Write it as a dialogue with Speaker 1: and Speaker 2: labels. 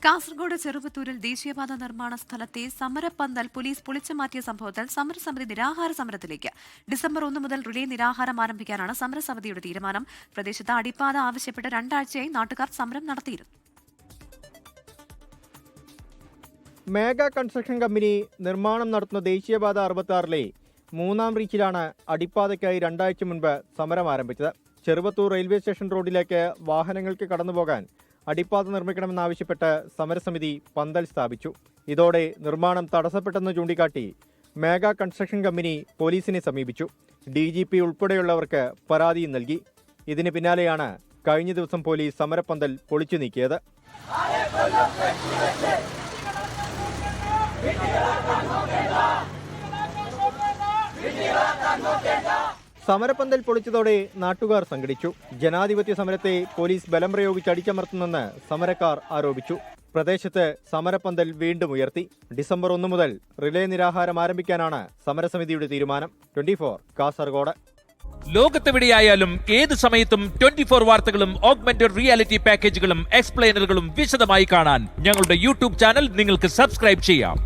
Speaker 1: കാസർഗോഡ് ചെറുവത്തൂരിൽ ദേശീയപാത നിർമ്മാണ സ്ഥലത്തെ സമരപ്പന്തൽ പോലീസ് പൊളിച്ചു മാറ്റിയ സംഭവത്തിൽ സമരസമിതി നിരാഹാര സമരത്തിലേക്ക്. ഡിസംബർ 1 മുതൽ റിലേ നിരാഹാരം ആരംഭിക്കാനാണ് സമരസമിതിയുടെ തീരുമാനം. പ്രദേശത്ത് അടിപ്പാത ആവശ്യപ്പെട്ട് 2 ആഴ്ചയായി നാട്ടുകാർ സമരം നടത്തിയിരുന്നു.
Speaker 2: മേഗ കൺസ്ട്രക്ഷൻ കമ്പനി നിർമ്മാണം നടത്തുന്ന ദേശീയപാത 66-ലെ 3-ാം റീച്ചിലാണ് അടിപ്പാതയ്ക്കായി 2 ആഴ്ച മുൻപ് സമരം ആരംഭിച്ചത്. ചെറുവത്തൂർ റെയിൽവേ സ്റ്റേഷൻ റോഡിലേക്ക് വാഹനങ്ങൾക്ക് കടന്നുപോകാൻ അടിപ്പാത നിർമ്മിക്കണമെന്നാവശ്യപ്പെട്ട് സമരസമിതി പന്തൽ സ്ഥാപിച്ചു. ഇതോടെ നിർമ്മാണം തടസ്സപ്പെട്ടെന്ന് ചൂണ്ടിക്കാട്ടി മേഗ കൺസ്ട്രക്ഷൻ കമ്പനി പോലീസിനെ സമീപിച്ചു. DGP ഉൾപ്പെടെയുള്ളവർക്ക് പരാതിയും നൽകി. ഇതിന് പിന്നാലെയാണ് കഴിഞ്ഞ ദിവസം പോലീസ് സമരപ്പന്തൽ പൊളിച്ചു നീക്കിയത്. സമരപ്പന്തൽ പൊളിച്ചതോടെ നാട്ടുകാർ സംഘടിച്ചു. ജനാധിപത്യ സമരത്തെ പോലീസ് ബലം പ്രയോഗിച്ച് അടിച്ചമർത്തുന്നെന്ന് സമരക്കാർ ആരോപിച്ചു. പ്രദേശത്ത് സമരപ്പന്തൽ വീണ്ടും ഉയർത്തി. ഡിസംബർ 1 മുതൽ റിലേ നിരാഹാരം ആരംഭിക്കാനാണ് സമരസമിതിയുടെ തീരുമാനം. 24 കാസർഗോഡ്.
Speaker 3: ലോകത്തെവിടെയായാലും ഏത് സമയത്തും 24 വാർത്തകളും ഓഗ്മെന്റഡ് റിയാലിറ്റി പാക്കേജുകളും എക്സ്പ്ലെയിനറുകളും വിശദമായി കാണാൻ ഞങ്ങളുടെ യൂട്യൂബ് ചാനൽ നിങ്ങൾക്ക് സബ്സ്ക്രൈബ് ചെയ്യാം.